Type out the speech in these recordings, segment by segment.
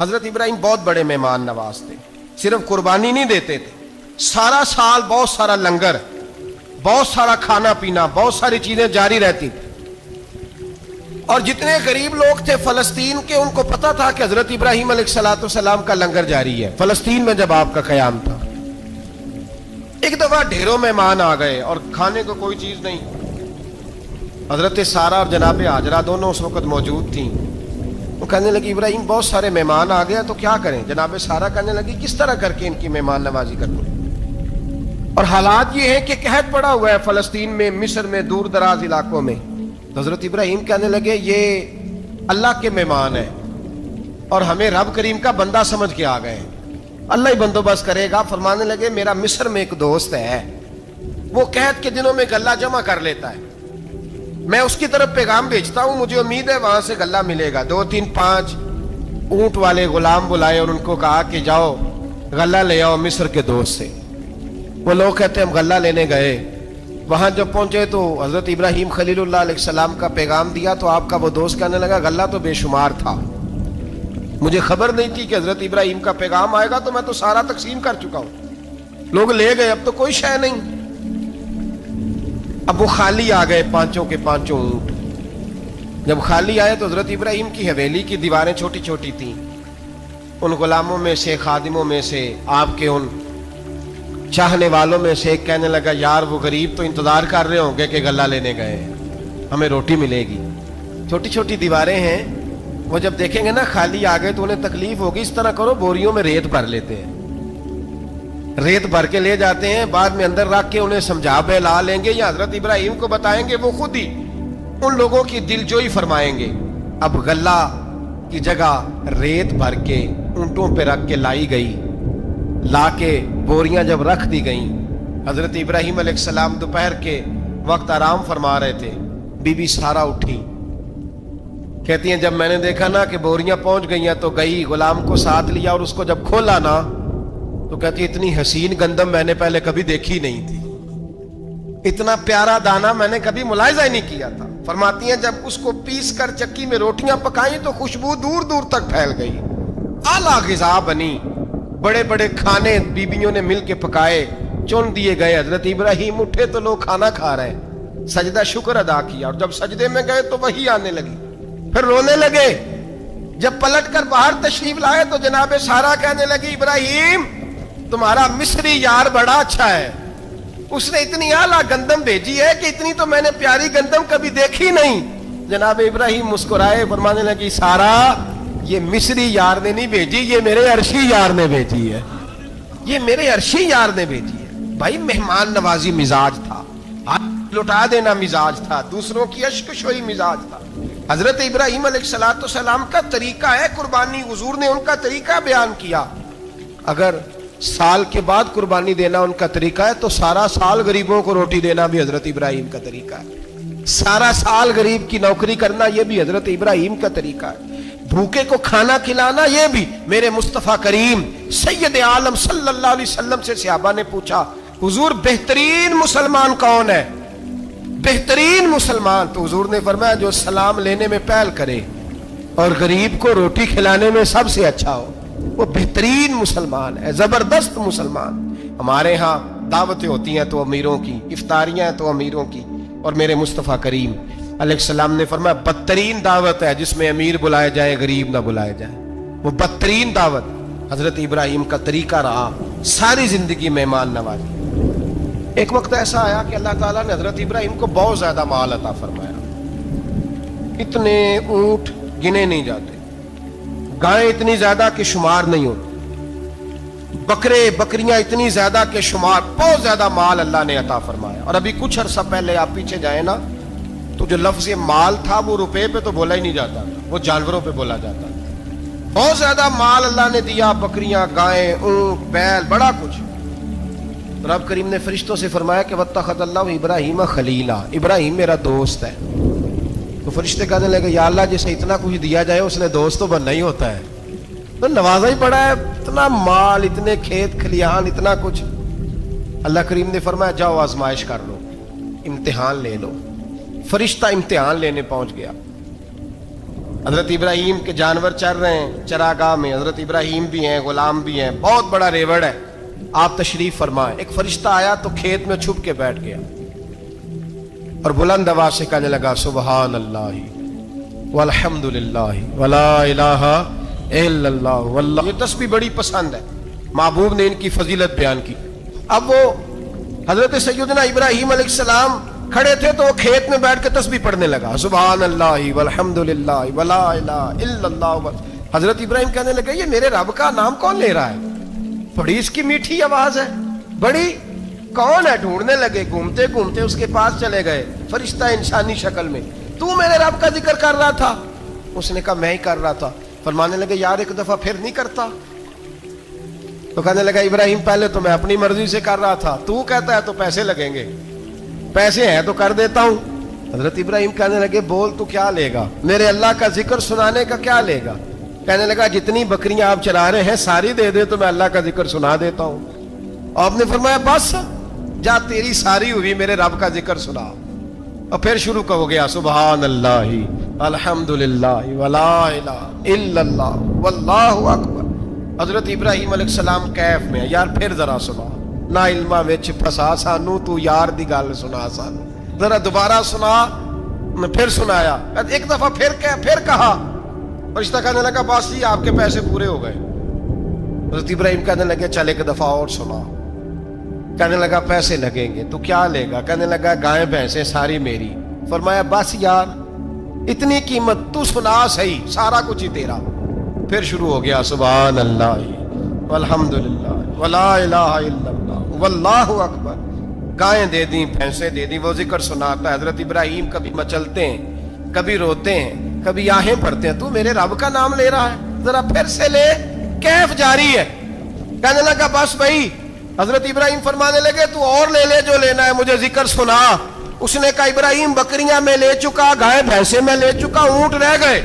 حضرت ابراہیم بہت بڑے مہمان نواز تھے، صرف قربانی نہیں دیتے تھے، سارا سال بہت سارا لنگر، بہت سارا کھانا پینا، بہت ساری چیزیں جاری رہتی تھی۔ اور جتنے غریب لوگ تھے فلسطین کے، ان کو پتا تھا کہ حضرت ابراہیم علیہ السلام کا لنگر جاری ہے فلسطین میں جب آپ کا قیام تھا۔ ایک دفعہ ڈھیروں مہمان آ گئے اور کھانے کو کوئی چیز نہیں۔ حضرت سارہ اور جناب ہاجرہ دونوں اس وقت موجود تھیں۔ وہ کہنے لگی ابراہیم بہت سارے مہمان آ گیا تو کیا کریں؟ جناب سارہ کہنے لگی کس طرح کر کے ان کی مہمان نوازی کر دوں؟ اور حالات یہ ہے کہ قحط پڑا ہوا ہے فلسطین میں، مصر میں، دور دراز علاقوں میں۔ تو حضرت ابراہیم کہنے لگے یہ اللہ کے مہمان ہیں اور ہمیں رب کریم کا بندہ سمجھ کے آ گئے ہیں، اللہ ہی بندوبست کرے گا۔ فرمانے لگے میرا مصر میں ایک دوست ہے، وہ قحط کے دنوں میں غلہ جمع کر لیتا ہے، میں اس کی طرف پیغام بھیجتا ہوں، مجھے امید ہے وہاں سے غلہ ملے گا۔ 2-3-5 اونٹ والے غلام بلائے اور ان کو کہا کہ جاؤ غلہ لے آؤ مصر کے دوست سے۔ وہ لوگ کہتے ہیں ہم غلہ لینے گئے، وہاں جب پہنچے تو حضرت ابراہیم خلیل اللہ علیہ السلام کا پیغام دیا تو آپ کا وہ دوست کہنے لگا غلہ تو بے شمار تھا، مجھے خبر نہیں تھی کہ حضرت ابراہیم کا پیغام آئے گا، تو میں تو سارا تقسیم کر چکا ہوں، لوگ لے گئے، اب تو کوئی شے نہیں۔ اب وہ خالی آ گئے، پانچوں کے پانچوں اونٹ۔ جب خالی آئے تو حضرت ابراہیم کی حویلی کی دیواریں چھوٹی چھوٹی تھیں، ان غلاموں میں سے، خادموں میں سے، آپ کے ان چاہنے والوں میں سے ایک کہنے لگا یار وہ غریب تو انتظار کر رہے ہوں گے کہ غلہ لینے گئے ہیں، ہمیں روٹی ملے گی۔ چھوٹی چھوٹی دیواریں ہیں، وہ جب دیکھیں گے نا خالی آ گئے تو انہیں تکلیف ہوگی، اس طرح کرو بوریوں میں ریت بھر لیتے ہیں، ریت بھر کے لے جاتے ہیں، بعد میں اندر رکھ کے انہیں سمجھا بہلا لیں گے یا حضرت ابراہیم کو بتائیں گے، وہ خود ہی ان لوگوں کی دل جوئی فرمائیں گے۔ اب غلہ کی جگہ ریت بھر کے اونٹوں پہ رکھ کے لائی گئی، لا کے بوریاں جب رکھ دی گئیں، حضرت ابراہیم علیہ السلام دوپہر کے وقت آرام فرما رہے تھے، بی بی سارہ اٹھی، کہتی ہیں جب میں نے دیکھا نا کہ بوریاں پہنچ گئی ہیں تو گئی، غلام کو ساتھ لیا اور اس کو جب کھولا نا تو کہتی اتنی حسین گندم میں نے پہلے کبھی دیکھی نہیں تھی، اتنا پیارا دانا میں نے کبھی ملاحظہ ہی نہیں کیا تھا۔ فرماتی ہیں جب اس کو پیس کر چکی میں روٹیاں پکائیں تو خوشبو دور دور تک پھیل گئی، اعلیٰ غذا بنی، بڑے بڑے کھانے بیبیوں نے مل کے پکائے، چن دیے گئے۔ حضرت ابراہیم اٹھے تو لوگ کھانا کھا رہے ہیں، سجدہ شکر ادا کیا، اور جب سجدے میں گئے تو وحی آنے لگی، پھر رونے لگے۔ جب پلٹ کر باہر تشریف لائے تو جناب سارہ کہنے لگی ابراہیم تمہارا مصری یار بڑا اچھا ہے، اس نے اتنی اعلیٰ گندم بھیجی ہے کہ اتنی تو میں نے پیاری گندم کبھی دیکھی نہیں۔ جناب ابراہیم مسکرائے، فرمانے لگی سارہ یہ مصری یار نے نہیں بھیجی، یہ میرے عرشی یار نے بھیجی ہے، یہ میرے عرشی یار نے بھیجی ہے۔ بھائی مہمان نوازی مزاج تھا، لٹا دینا مزاج تھا، دوسروں کی اشکشوئی مزاج تھا۔ حضرت ابراہیم علیہ السلام کا طریقہ ہے قربانی، حضور نے ان کا طریقہ بیان کیا۔ اگر سال کے بعد قربانی دینا ان کا طریقہ ہے تو سارا سال غریبوں کو روٹی دینا بھی حضرت ابراہیم کا طریقہ ہے، سارا سال غریب کی نوکری کرنا یہ بھی حضرت ابراہیم کا طریقہ ہے، بھوکے کو کھانا کھلانا یہ بھی۔ میرے مصطفیٰ کریم سید عالم صلی اللہ علیہ وسلم سے صحابہ نے پوچھا حضور بہترین مسلمان کون ہے؟ بہترین مسلمان؟ تو حضور نے فرمایا جو سلام لینے میں پہل کرے اور غریب کو روٹی کھلانے میں سب سے اچھا ہو، وہ بہترین مسلمان ہے، زبردست مسلمان۔ ہمارے ہاں دعوتیں ہوتی ہیں تو امیروں کی، افطاریاں ہیں تو امیروں کی، اور میرے مصطفیٰ کریم علیہ السلام نے فرمایا بدترین دعوت ہے جس میں امیر بلائے جائے غریب نہ بلائے جائے، وہ بدترین دعوت۔ حضرت ابراہیم کا طریقہ رہا ساری زندگی مہمان نوازی۔ ایک وقت ایسا آیا کہ اللہ تعالیٰ نے حضرت ابراہیم کو بہت زیادہ مال عطا فرمایا، اتنے اونٹ گنے نہیں جاتے، گائیں اتنی زیادہ کہ شمار نہیں ہوتی، بکرے بکریاں اتنی زیادہ کہ شمار، بہت زیادہ مال اللہ نے عطا فرمایا۔ اور ابھی کچھ عرصہ پہلے آپ پیچھے جائیں نا تو جو لفظ مال تھا وہ روپے پہ تو بولا ہی نہیں جاتا، وہ جانوروں پہ بولا جاتا۔ بہت زیادہ مال اللہ نے دیا، بکریاں، گائیں، اونٹ، بیل، بڑا کچھ۔ رب کریم نے فرشتوں سے فرمایا کہ واتخذ اللہ ابراہیم خلیلا، ابراہیم میرا دوست ہے۔ تو فرشتے کہنے لگے یا اللہ جسے اتنا کچھ دیا جائے اس نے دوست تو بننا ہی ہوتا ہے، تو نوازا ہی پڑا ہے، اتنا مال، اتنے کھیت کھلیان، اتنا کچھ۔ اللہ کریم نے فرمایا جاؤ آزمائش کر لو، امتحان لے لو۔ فرشتہ امتحان لینے پہنچ گیا، حضرت ابراہیم کے جانور چر رہے ہیں چراگاہ میں، حضرت ابراہیم بھی ہیں، غلام بھی ہیں، بہت بڑا ریوڑ ہے. آپ تشریف فرمائیں. ایک فرشتہ آیا تو کھیت میں چھپ کے بیٹھ گیا اور بلند آواز سے کہنے لگا سبحان اللہ والحمد للہ ولا الہ الا اللہ واللہ. یہ تسبیح بڑی پسند ہے، محبوب نے ان کی فضیلت بیان کی. اب وہ حضرت سیدنا ابراہیم علیہ السلام کھڑے تھے تو وہ کھیت میں بیٹھ کے تسبیح پڑھنے لگا سبحان اللہ والحمد للہ ولا الہ الا اللہ. حضرت ابراہیم کہنے لگے یہ میرے رب کا نام کون لے رہا ہے؟ بڑی اس کی میٹھی آواز ہے، بڑی کون ہے؟ ڈھونڈنے لگے، گھومتے گھومتے اس کے پاس چلے گئے. فرشتہ انسانی شکل میں، تو میرے رب کا ذکر کر رہا تھا؟ اس نے کہا میں ہی کر رہا تھا. فرمانے لگے یار ایک دفعہ پھر نہیں کرتا؟ تو کہنے لگا ابراہیم پہلے تو میں اپنی مرضی سے کر رہا تھا، تو کہتا ہے تو پیسے لگیں گے، پیسے ہیں تو کر دیتا ہوں. حضرت ابراہیم کہنے لگے بول تو کیا لے گا؟ میرے اللہ کا ذکر سنانے کا کیا لے گا؟ کہنے لگا جتنی بکریاں آپ چلا رہے ہیں ساری دے دے تو میں اللہ کا ذکر سنا دیتا ہوں. آپ نے فرمایا بس جا تیری ساری ہوئی میرے رب کا ذکر سنا. اور پھر شروع ہو گیا سبحان اللہ الحمد للہ ولا الہ الا اللہ واللہ اکبر. حضرت ابراہیم علیہ السلام کیف میں یار پھر ذرا سنا، نا علما وچ پھسا سانو تو یار دی گل سنا سانو، ذرا دوبارہ سنا. پھر سنایا، ایک دفعہ پھر کہا. فرشتہ کہنے لگا بس جی آپ کے پیسے پورے ہو گئے. حضرت ابراہیم کہنے لگے چل ایک دفعہ اور سنا. کہنے لگا پیسے لگیں گے. تو کیا لے گا؟ کہنے لگا گائیں بھینسیں ساری میری. فرمایا بس یار اتنی قیمت، تو سنا صحیح، سارا کچھ ہی تیرا. پھر شروع ہو گیا سبحان اللہ والحمد للہ ولا الہ الا اللہ واللہ اکبر. گائیں دے دیں، بھینسیں دے دیں، وہ ذکر سناتا ہے. حضرت ابراہیم کبھی مچلتے ہیں، کبھی روتے ہیں، کبھی آہیں پڑھتے ہیں. تو میرے رب کا نام لے رہا ہے، ذرا پھر سے لے. کیف جاری ہے. کہنے لگا بس بھائی. حضرت ابراہیم فرمانے لگے تو اور لے لے جو لینا ہے، مجھے ذکر سنا. اس نے کہا ابراہیم بکریاں میں لے چکا، گائے بھینسیں میں لے چکا، اونٹ رہ گئے،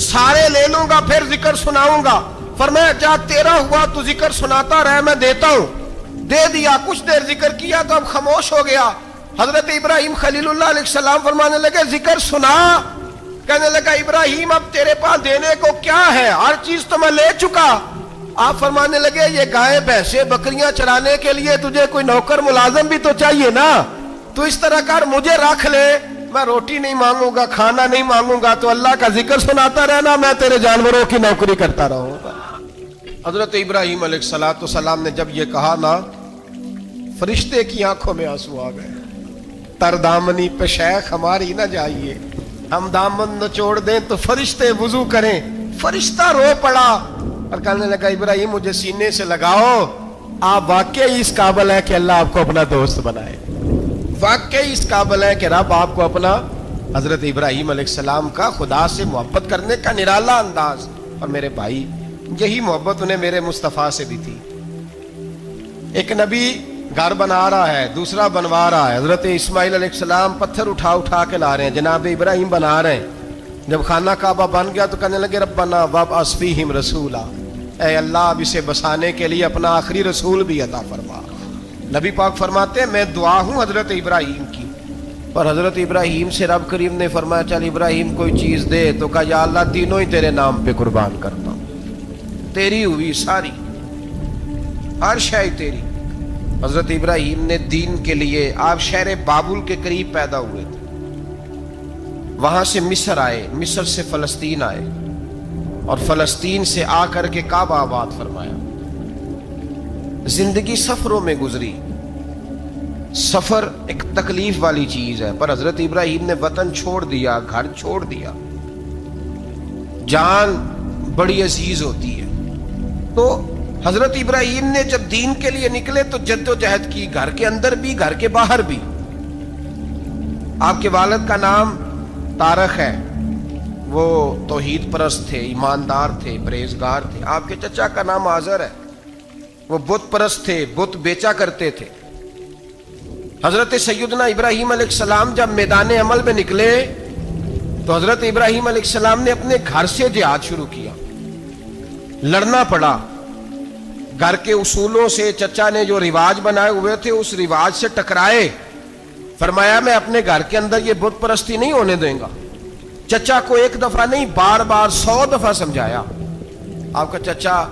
سارے لے لوں گا پھر ذکر سناؤں گا. فرمایا جا تیرا ہوا تو ذکر سناتا رہ، میں دیتا ہوں. دے دیا. کچھ دیر ذکر کیا تو اب خاموش ہو گیا. حضرت ابراہیم خلیل اللہ علیہ السلام فرمانے لگے ذکر سنا. کہنے لگا ابراہیم اب تیرے پاس دینے کو کیا ہے؟ ہر چیز تو میں لے چکا. آپ فرمانے لگے یہ گائے بھینسیں بکریاں چرانے کے لیے تجھے کوئی نوکر ملازم بھی تو چاہیے نا. تو اس طرح کر مجھے رکھ لے، میں روٹی نہیں مانگوں گا، کھانا نہیں مانگوں گا، تو اللہ کا ذکر سناتا رہنا، میں تیرے جانوروں کی نوکری کرتا رہوں گا. حضرت ابراہیم علیہ السلام نے جب یہ کہا نا، فرشتے کی آنکھوں میں آنسو آ گئے. تر دامنی پہ شیخ ہماری نہ جائیے، ہم دامن نچوڑ دیں تو فرشتے وضو کریں. فرشتہ رو پڑا اور کہنے لگا ابراہیم مجھے سینے سے لگاؤ، آپ واقعی اس قابل ہے کہ اللہ آپ کو اپنا دوست بنائے، واقعی اس قابل ہے کہ رب آپ کو اپنا. حضرت ابراہیم علیہ السلام کا خدا سے محبت کرنے کا نرالا انداز. اور میرے بھائی یہی محبت انہیں میرے مصطفیٰ سے بھی تھی. ایک نبی گھر بنا رہا ہے، دوسرا بنوا رہا ہے. حضرت اسماعیل علیہ السلام پتھر اٹھا کے لا رہے ہیں، جناب ابراہیم بنا رہے ہیں. جب خانہ کعبہ بن گیا تو کہنے لگے ربنا وابعث فیہم رسولا، اے اللہ اب اسے بسانے کے لیے اپنا آخری رسول بھی عطا فرما. نبی پاک فرماتے ہیں میں دعا ہوں حضرت ابراہیم کی. پر حضرت ابراہیم سے رب کریم نے فرمایا چل ابراہیم کوئی چیز دے. تو کہا یا اللہ تینوں ہی تیرے نام پہ قربان کرتا ہوں، تیری ہوئی ساری، ہر شے تیری. حضرت ابراہیم نے دین کے لیے، آپ شہر بابل کے قریب پیدا ہوئے تھے، وہاں سے مصر آئے، مصر سے فلسطین آئے، اور فلسطین سے آ کر کے کعبہ آباد فرمایا. زندگی سفروں میں گزری. سفر ایک تکلیف والی چیز ہے، پر حضرت ابراہیم نے وطن چھوڑ دیا، گھر چھوڑ دیا. جان بڑی عزیز ہوتی ہے. تو حضرت ابراہیم نے جب دین کے لیے نکلے تو جد و جہد کی، گھر کے اندر بھی گھر کے باہر بھی. آپ کے والد کا نام طارق ہے، وہ توحید پرست تھے، ایماندار تھے، پرہیزگار تھے. آپ کے چچا کا نام آزر ہے، وہ بت پرست تھے، بت بیچا کرتے تھے. حضرت سیدنا ابراہیم علیہ السلام جب میدان عمل میں نکلے تو حضرت ابراہیم علیہ السلام نے اپنے گھر سے جہاد شروع کیا. لڑنا پڑا، گھر کے اصولوں سے، چچا نے جو رواج بنائے ہوئے تھے اس رواج سے ٹکرائے. فرمایا میں اپنے گھر کے اندر یہ بت پرستی نہیں ہونے دیں گا. چچا کو ایک دفعہ نہیں بار بار 100 دفعہ سمجھایا. آپ کا چچا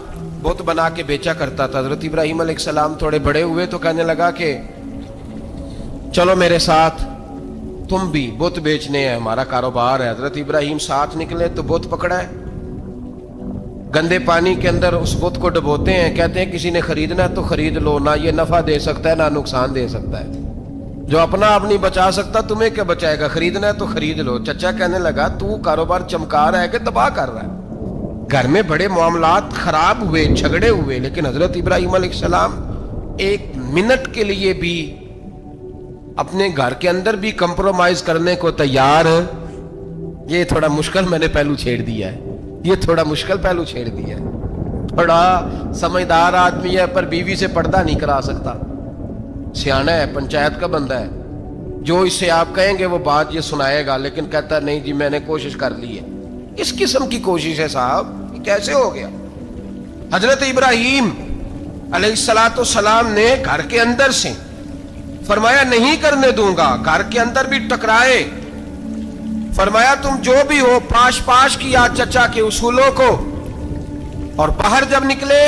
بت بنا کے بیچا کرتا تھا. حضرت ابراہیم علیہ السلام تھوڑے بڑے ہوئے تو کہنے لگا کہ چلو میرے ساتھ, تم بھی بت بیچنے ہیں, ہمارا کاروبار ہے. حضرت ابراہیم ساتھ نکلے تو بت پکڑا ہے, گندے پانی کے اندر اس بت کو ڈبوتے ہیں, کہتے ہیں کسی نے خریدنا ہے تو خرید لو, نہ یہ نفع دے سکتا ہے نہ نقصان دے سکتا ہے. جو اپنا آپ نہیں بچا سکتا تمہیں کیا بچائے گا, خریدنا ہے تو خرید لو. چچا کہنے لگا تو کاروبار چمکا رہا ہے کہ تباہ کر رہا ہے. گھر میں بڑے معاملات خراب ہوئے, جھگڑے ہوئے, لیکن حضرت ابراہیم علیہ السلام ایک منٹ کے لیے بھی اپنے گھر کے اندر بھی کمپرومائز کرنے کو تیار. یہ تھوڑا مشکل میں نے پہلو چھیڑ دیا ہے, یہ تھوڑا مشکل پہلو چھیڑ دیا ہے. تھوڑا سمجھدار آدمی ہے پر بیوی سے پردہ نہیں کرا سکتا, سیانا ہے, پنچایت کا بندہ ہے, جو اس سے آپ کہیں گے وہ بات یہ سنائے گا, لیکن کہتا ہے نہیں جی میں نے کوشش کر لی ہے. کس قسم کی کوشش ہے صاحب, یہ کیسے ہو گیا؟ حضرت ابراہیم علیہ السلام نے گھر کے اندر سے فرمایا نہیں کرنے دوں گا. گھر کے اندر بھی ٹکرائے, فرمایا تم جو بھی ہو پاش پاش کیا چچا کے اصولوں کو, اور باہر جب نکلے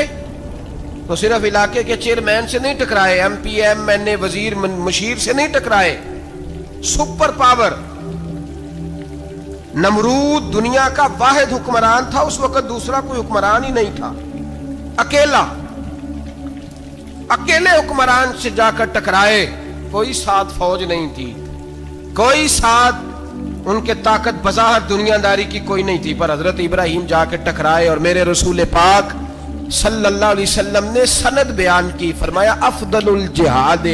تو صرف علاقے کے چیئرمین سے نہیں ٹکرائے, ایم پی ایم این اے وزیر مشیر سے نہیں ٹکرائے, سپر پاور نمرود دنیا کا واحد حکمران تھا اس وقت, دوسرا کوئی حکمران ہی نہیں تھا, اکیلے حکمران سے جا کر ٹکرائے. کوئی ساتھ فوج نہیں تھی, کوئی ساتھ ان کے طاقت بظاہر دنیا داری کی کوئی نہیں تھی, پر حضرت ابراہیم جا کے ٹکرائے. اور میرے رسول پاک صلی اللہ علیہ وسلم نے سند بیان کی, فرمایا افضل الجہاد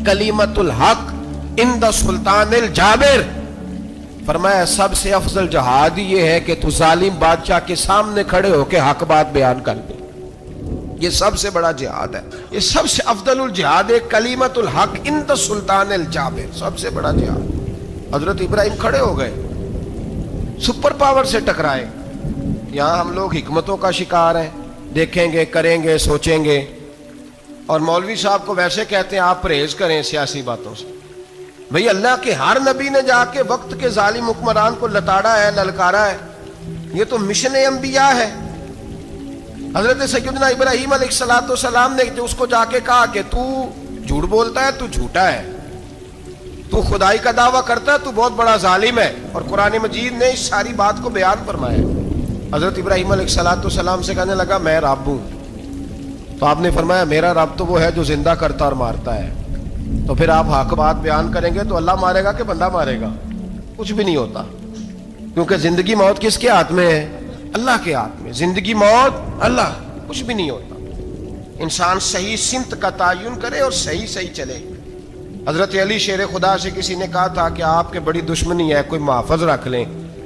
کلمۃ الحق عند سلطان الجابر. فرمایا سب سے افضل جہاد یہ ہے کہ تو ظالم بادشاہ کے سامنے کھڑے ہو کے حق بات بیان کر دے. یہ سب سے بڑا جہاد ہے, یہ سب سے افضل الجہاد کلمۃ الحق عند سلطان الجابر, سب سے بڑا جہاد. حضرت ابراہیم کھڑے ہو گئے, سپر پاور سے ٹکرائے. یہاں ہم لوگ حکمتوں کا شکار ہیں, دیکھیں گے, کریں گے, سوچیں گے, اور مولوی صاحب کو ویسے کہتے ہیں آپ پرہیز کریں سیاسی باتوں سے. بھئی اللہ کے ہر نبی نے جا کے وقت کے ظالم حکمران کو لتاڑا ہے, للکارا ہے. یہ تو مشن انبیاء ہے. حضرت سیدنا ابراہیم علیہ السلام نے اس کو جا کے کہا کہ تو جھوٹ بولتا ہے, تو جھوٹا ہے, تو خدائی کا دعویٰ کرتا ہے, تو بہت بڑا ظالم ہے. اور قرآن مجید نے اس ساری بات کو بیان فرمایا. حضرت ابراہیم علیہ السلام سے کہنے لگا میں رب ہوں. تو آپ نے فرمایا میرا رب تو وہ ہے جو زندہ کرتا اور مارتا ہے. تو پھر آپ حق بات بیان کریں گے تو اللہ مارے گا کہ بندہ مارے گا؟ کچھ بھی نہیں ہوتا, کیونکہ زندگی موت کس کے ہاتھ میں ہے؟ اللہ کے ہاتھ میں. زندگی موت اللہ, کچھ بھی نہیں ہوتا. انسان صحیح سمت کا تعین کرے اور صحیح چلے. حضرت علی شیر خدا سے کسی نے کہا تھا کہ آپ کے بڑی دشمنی ہے, کوئی محافظ رکھ لیں.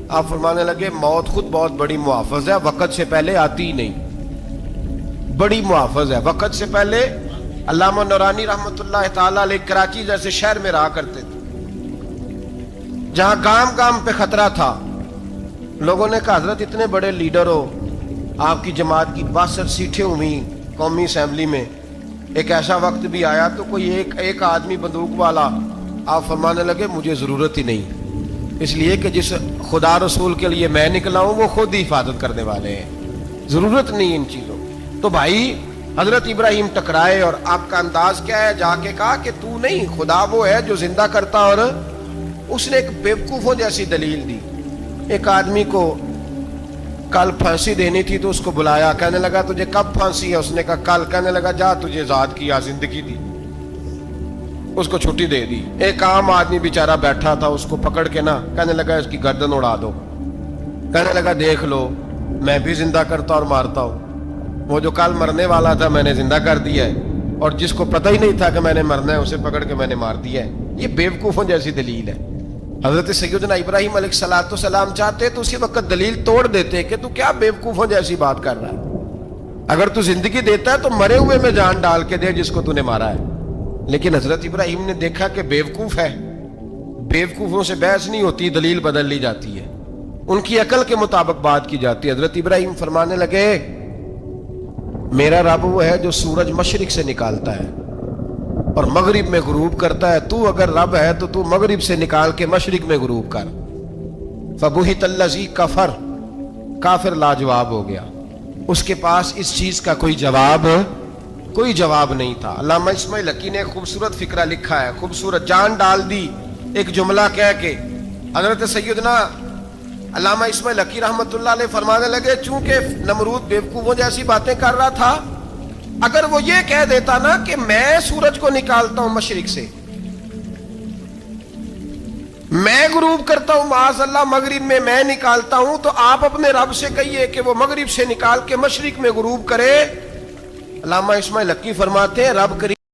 آپ فرمانے لگے موت خود بہت بڑی محافظ ہے, وقت سے پہلے آتی ہی نہیں. بڑی محافظ ہے, وقت سے پہلے. علامہ نورانی رحمۃ اللہ تعالی علیہ کراچی جیسے شہر میں رہا کرتے تھے, جہاں گام گام پہ خطرہ تھا. لوگوں نے کہا حضرت اتنے بڑے لیڈر ہو, آپ کی جماعت کی 62 سیٹیں ہوئی قومی اسمبلی میں, ایک ایسا وقت بھی آیا تو کوئی ایک آدمی بندوق والا. آپ فرمانے لگے مجھے ضرورت ہی نہیں, اس لیے کہ جس خدا رسول کے لیے میں نکلا ہوں وہ خود ہی حفاظت کرنے والے ہیں, ضرورت نہیں ان چیزوں. تو بھائی حضرت ابراہیم ٹکرائے, اور آپ کا انداز کیا ہے؟ جا کے کہا کہ تو نہیں, خدا وہ ہے جو زندہ کرتا. اور اس نے ایک بیوقوفوں جیسی دلیل دی. ایک آدمی کو کل پھانسی دینی تھی تو اس کو بلایا, کہنے لگا تجھے کب پھانسی ہے؟ اس نے کہا کل. کہنے لگا جا تجھے آزاد کیا, زندگی دی, اس کو چھٹی دے دی. ایک عام آدمی بیچارہ بیٹھا تھا, اس کو پکڑ کے نا کہنے لگا اس کی گردن اڑا دو. کہنے لگا دیکھ لو میں بھی زندہ کرتا اور مارتا ہوں. وہ جو کل مرنے والا تھا میں نے زندہ کر دیا ہے, اور جس کو پتہ ہی نہیں تھا کہ میں نے مرنا ہے اسے پکڑ کے میں نے مار دیا ہے. یہ بیوقوفوں جیسی دلیل ہے. حضرت سیدنا ابراہیم علیہ السلام چاہتے تو اسی وقت دلیل توڑ دیتے کہ تو کیا بیوقوفوں جیسی بات کر رہا ہے, اگر تو زندگی دیتا ہے تو مرے ہوئے میں جان ڈال کے دے جس کو تو نے مارا ہے. لیکن حضرت ابراہیم نے دیکھا کہ بیوقوف ہے, بیوقوفوں سے بحث نہیں ہوتی, دلیل بدل لی جاتی ہے, ان کی عقل کے مطابق بات کی جاتی ہے. حضرت ابراہیم فرمانے لگے میرا رب وہ ہے جو سورج مشرق سے نکالتا ہے اور مغرب میں غروب کرتا ہے. تو اگر رب ہے تو تو مغرب سے نکال کے مشرق میں غروب کر. فبہت الذی کفر، کافر لاجواب ہو گیا، اس کے پاس اس چیز کا کوئی جواب نہیں تھا۔ علامہ اسماعیل حقی نے ایک خوبصورت فقرہ لکھا ہے، خوبصورت، جان ڈال دی ایک جملہ کہہ کے۔ حضرت سیدنا علامہ اسماعیل حقی رحمۃ اللہ علیہ فرمانے لگے چونکہ نمرود بیوقوفوں جیسی باتیں کر رہا تھا، اگر وہ یہ کہہ دیتا نا کہ میں سورج کو نکالتا ہوں مشرق سے، میں غروب کرتا ہوں معاذ اللہ مغرب میں نکالتا ہوں، تو آپ اپنے رب سے کہیے کہ وہ مغرب سے نکال کے مشرق میں غروب کرے۔ علامہ اسماعیل حقی فرماتے ہیں رب کریم